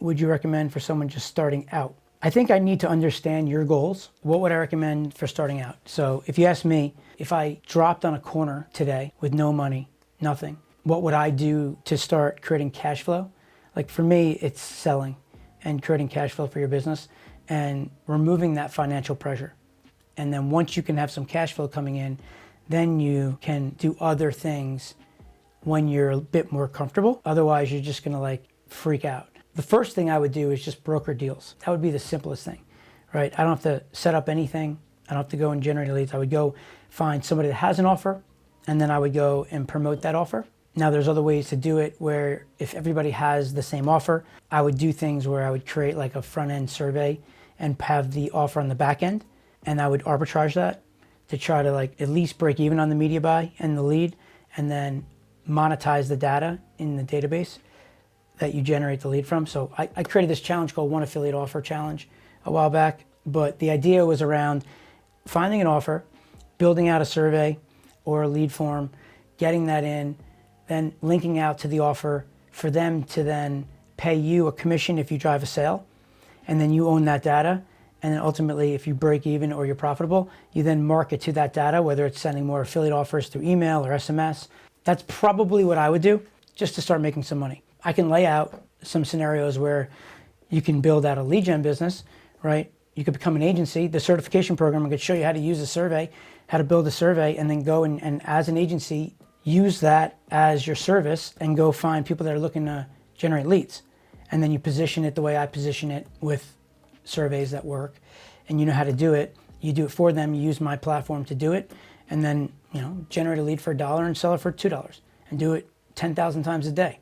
would you recommend for someone just starting out? I think I need to understand your goals. What would I recommend for starting out? So if you ask me, if I dropped on a corner today with no money, nothing, what would I do to start creating cash flow? Like for me, it's selling and creating cash flow for your business and removing that financial pressure. And then once you can have some cash flow coming in, then you can do other things when you're a bit more comfortable. Otherwise, you're just gonna like freak out. The first thing I would do is just broker deals. That would be the simplest thing, right? I don't have to set up anything. I don't have to go and generate leads. I would go find somebody that has an offer, and then I would go and promote that offer. Now there's other ways to do it where if everybody has the same offer, I would do things where I would create like a front end survey and have the offer on the back end. And I would arbitrage that to try to like at least break even on the media buy and the lead, and then monetize the data in the database that you generate the lead from. So I created this challenge called One Affiliate Offer Challenge a while back, but the idea was around finding an offer, building out a survey or a lead form, getting that in, then linking out to the offer for them to then pay you a commission if you drive a sale, and then you own that data. And then ultimately, if you break even or you're profitable, you then market to that data, whether it's sending more affiliate offers through email or SMS. That's probably what I would do just to start making some money. I can lay out some scenarios where you can build out a lead gen business, right? You could become an agency. The certification program, I could show you how to use a survey, how to build a survey, and then go and as an agency, use that as your service and go find people that are looking to generate leads. And then you position it the way I position it with surveys that work, and you know how to do it. You do it for them, you use my platform to do it, and then generate a lead for $1 and sell it for $2 and do it 10,000 times a day.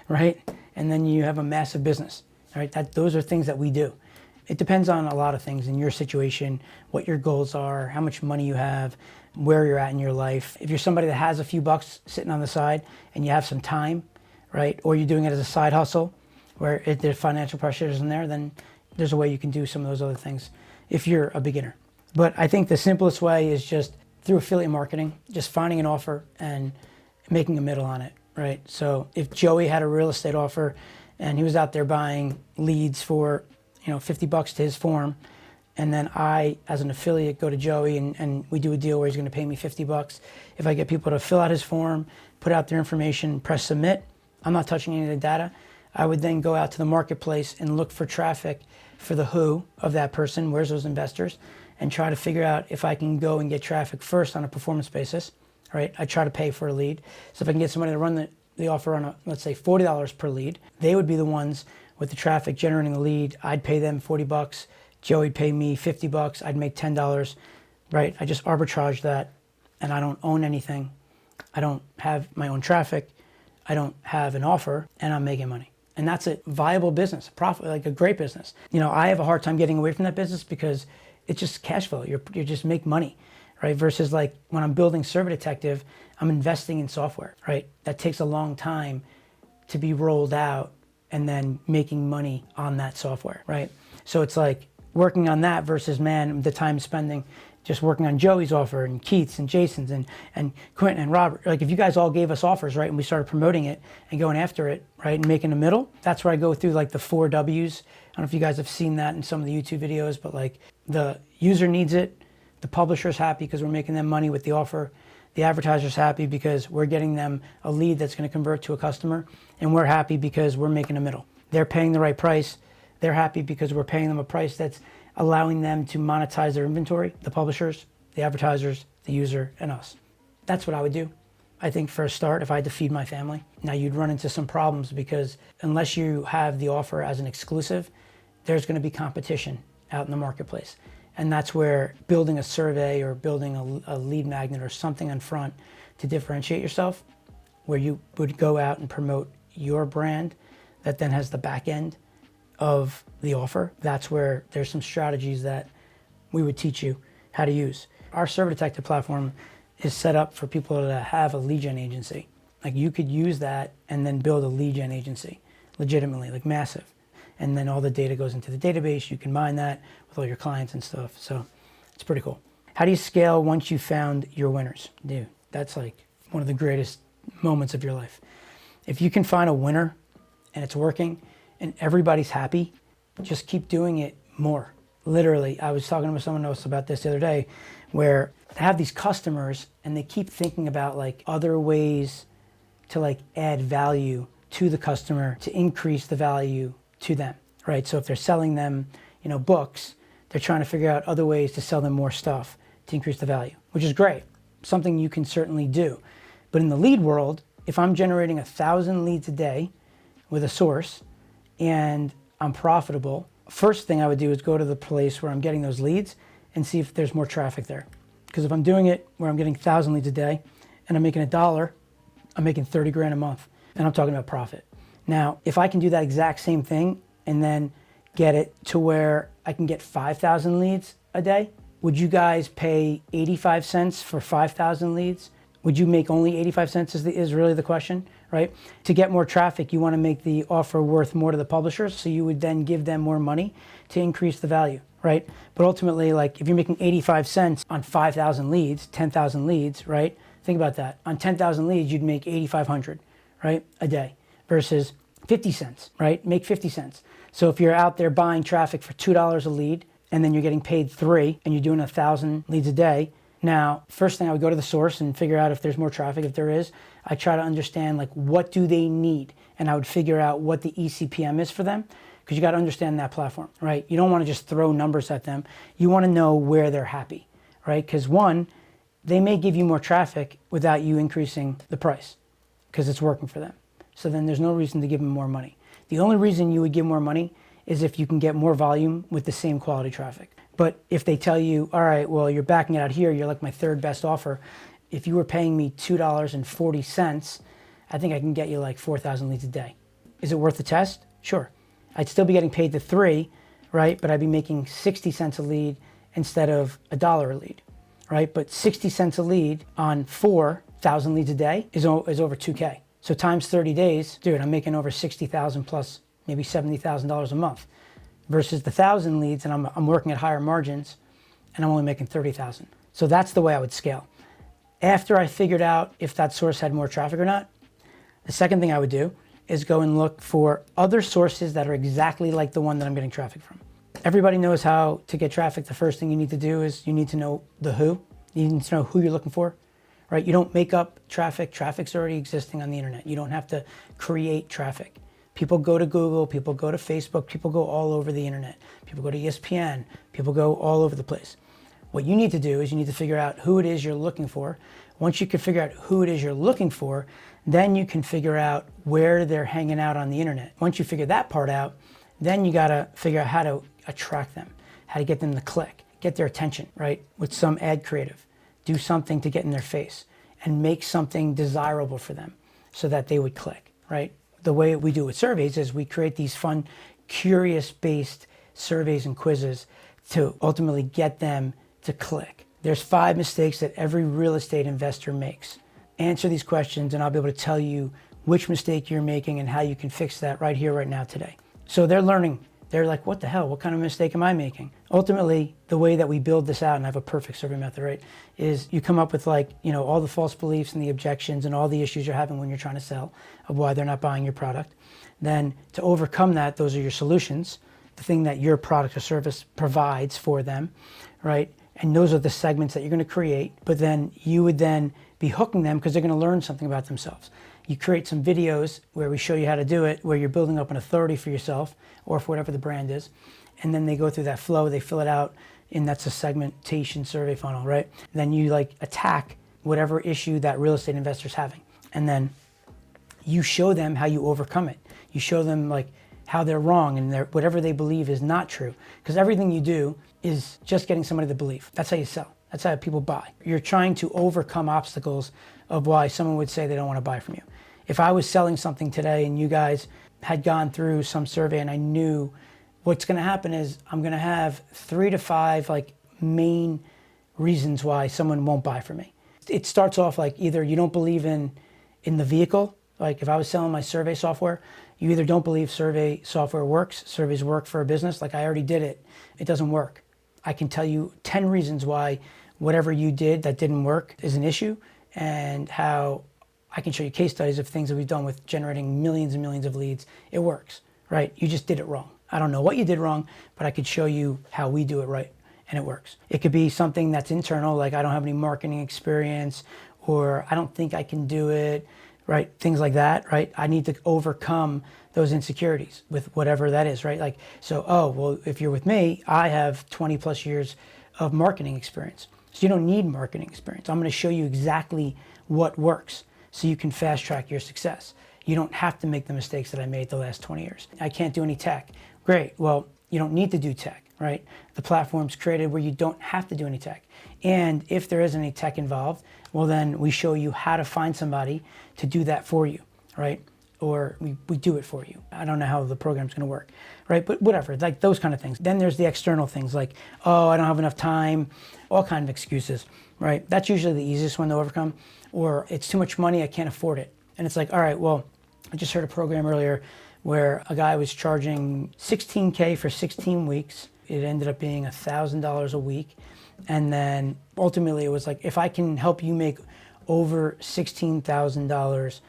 Right? And then you have a massive business. Right? Those are things that we do. It depends on a lot of things in your situation, what your goals are, how much money you have, where you're at in your life. If you're somebody that has a few bucks sitting on the side and you have some time, right? Or you're doing it as a side hustle where there's financial pressures in there, then there's a way you can do some of those other things if you're a beginner. But I think the simplest way is just through affiliate marketing, just finding an offer and making a middle on it, right? So if Joey had a real estate offer and he was out there buying leads for $50 to his form, and then I, as an affiliate, go to Joey and we do a deal where he's gonna pay me $50. If I get people to fill out his form, put out their information, press submit, I'm not touching any of the data. I would then go out to the marketplace and look for traffic for the who of that person, where's those investors, and try to figure out if I can go and get traffic first on a performance basis, right? I try to pay for a lead. So if I can get somebody to run the offer on let's say $40 per lead, they would be the ones with the traffic generating the lead. I'd pay them $40, Joey'd pay me $50, I'd make $10, right? I just arbitrage that, and I don't own anything. I don't have my own traffic. I don't have an offer, and I'm making money. And that's a viable business, a profit, like a great business. I have a hard time getting away from that business because it's just cash flow. You just make money, right? Versus like when I'm building Server Detective, I'm investing in software, right? That takes a long time to be rolled out and then making money on that software, right? So it's like working on that versus, man, the time spending just working on Joey's offer and Keith's and Jason's and Quentin and Robert. Like if you guys all gave us offers, right, and we started promoting it and going after it, right, and making a middle, that's where I go through like the 4 W's. I don't know if you guys have seen that in some of the YouTube videos, but like the user needs it, the publisher's happy because we're making them money with the offer, the advertiser's happy because we're getting them a lead that's going to convert to a customer, and we're happy because we're making a middle. They're paying the right price. They're happy because we're paying them a price that's allowing them to monetize their inventory, the publishers, the advertisers, the user, and us. That's what I would do. I think for a start, if I had to feed my family. Now you'd run into some problems because unless you have the offer as an exclusive, there's going to be competition out in the marketplace. And that's where building a survey or building a lead magnet or something in front to differentiate yourself, where you would go out and promote your brand that then has the back end of the offer. That's where there's some strategies that we would teach you how to use. Our Server Detective platform is set up for people that have a lead gen agency. Like you could use that and then build a lead gen agency legitimately, like massive. And then all the data goes into the database. You can mine that with all your clients and stuff. So it's pretty cool. How do you scale once you found your winners? Dude, that's like one of the greatest moments of your life. If you can find a winner and it's working and everybody's happy, just keep doing it more. Literally, I was talking to someone else about this the other day, where I have these customers and they keep thinking about like other ways to like add value to the customer to increase the value to them, right? So if they're selling them, books, they're trying to figure out other ways to sell them more stuff to increase the value, which is great. Something you can certainly do. But in the lead world, if I'm generating 1,000 leads a day with a source and I'm profitable, first thing I would do is go to the place where I'm getting those leads and see if there's more traffic there. Because if I'm doing it where I'm getting 1,000 leads a day and I'm making $1, I'm making 30 grand a month, and I'm talking about profit. Now, if I can do that exact same thing and then get it to where I can get 5,000 leads a day, would you guys pay 85 cents for 5,000 leads? Would you make only 85 cents is really the question, right? To get more traffic, you want to make the offer worth more to the publishers, so you would then give them more money to increase the value, right? But ultimately, like if you're making 85 cents on 5,000 leads, 10,000 leads, right? Think about that. On 10,000 leads, you'd make 8,500, right? A day versus 50 cents, right? Make 50 cents. So if you're out there buying traffic for $2 a lead and then you're getting paid $3 and you're doing 1,000 leads a day, now, first thing I would go to the source and figure out if there's more traffic. If there is, I try to understand like what do they need, and I would figure out what the eCPM is for them, because you got to understand that platform, right? You don't want to just throw numbers at them. You want to know where they're happy, right? Because one, they may give you more traffic without you increasing the price because it's working for them. So then there's no reason to give them more money. The only reason you would give more money is if you can get more volume with the same quality traffic. But if they tell you, all right, well, you're backing it out here, you're like my third best offer. If you were paying me $2.40, I think I can get you like 4,000 leads a day. Is it worth the test? Sure. I'd still be getting paid the $3, right? But I'd be making 60 cents a lead instead of $1 a lead, right? But 60 cents a lead on 4,000 leads a day is over 2K. So times 30 days, dude, I'm making over 60,000 plus maybe $70,000 a month. Versus the 1,000 leads, and I'm working at higher margins, and I'm only making 30,000. So that's the way I would scale. After I figured out if that source had more traffic or not, the second thing I would do is go and look for other sources that are exactly like the one that I'm getting traffic from. Everybody knows how to get traffic. The first thing you need to do is you need to know the who. You need to know who you're looking for, right? You don't make up traffic. Traffic's already existing on the internet. You don't have to create traffic. People go to Google, people go to Facebook, people go all over the internet. People go to ESPN, people go all over the place. What you need to do is you need to figure out who it is you're looking for. Once you can figure out who it is you're looking for, then you can figure out where they're hanging out on the internet. Once you figure that part out, then you gotta figure out how to attract them, how to get them to click, get their attention, right? With some ad creative. Do something to get in their face and make something desirable for them so that they would click, right? The way we do with surveys is we create these fun, curious-based surveys and quizzes to ultimately get them to click. There's 5 mistakes that every real estate investor makes. Answer these questions and I'll be able to tell you which mistake you're making and how you can fix that right here, right now, today. So they're learning. They're like, what the hell? What kind of mistake am I making? Ultimately, the way that we build this out, and I have a perfect survey method, right, is you come up with all the false beliefs and the objections and all the issues you're having when you're trying to sell of why they're not buying your product. Then to overcome that, those are your solutions, the thing that your product or service provides for them, right? And those are the segments that you're going to create, but then you would then be hooking them because they're going to learn something about themselves. You create some videos where we show you how to do it, where you're building up an authority for yourself or for whatever the brand is. And then they go through that flow, they fill it out, and that's a segmentation survey funnel, right? Then you attack whatever issue that real estate investor's having. And then you show them how you overcome it. You show them how they're wrong and whatever they believe is not true. Because everything you do is just getting somebody to believe. That's how you sell. That's how people buy. You're trying to overcome obstacles of why someone would say they don't want to buy from you. If I was selling something today and you guys had gone through some survey and I knew what's going to happen is I'm going to have 3 to 5 main reasons why someone won't buy from me. It starts off either you don't believe in the vehicle. If I was selling my survey software, you either don't believe survey software works, surveys work for a business. I already did it. It doesn't work. I can tell you 10 reasons why whatever you did that didn't work is an issue, and how I can show you case studies of things that we've done with generating millions and millions of leads. It works, right? You just did it wrong. I don't know what you did wrong, but I could show you how we do it right, and it works. It could be something that's internal, like I don't have any marketing experience, or I don't think I can do it, right? Things like that, right? I need to overcome those insecurities with whatever that is, right? Like, so, oh, well, if you're with me, I have 20 plus years of marketing experience. So you don't need marketing experience. I'm going to show you exactly what works so you can fast track your success. You don't have to make the mistakes that I made the last 20 years. I can't do any tech. Great. Well, you don't need to do tech, right? The platform's created where you don't have to do any tech. And if there is any tech involved, well, then we show you how to find somebody to do that for you, right? Or we do it for you. I don't know how the program's going to work, right? But whatever, like those kind of things. Then there's the external things like, oh, I don't have enough time, all kind of excuses, right? That's usually the easiest one to overcome. Or it's too much money, I can't afford it. And it's like, all right, well, I just heard a program earlier where a guy was charging $16K for 16 weeks. It ended up being $1,000 a week. And then ultimately it was like, if I can help you make over $16,000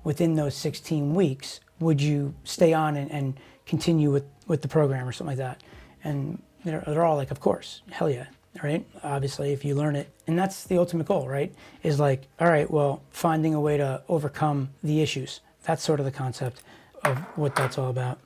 within those 16 weeks, would you stay on and continue with the program or something like that? And they're all like, of course, hell yeah, right? Obviously, if you learn it. And that's the ultimate goal, right? Is like, all right, well, finding a way to overcome the issues. That's sort of the concept of what that's all about.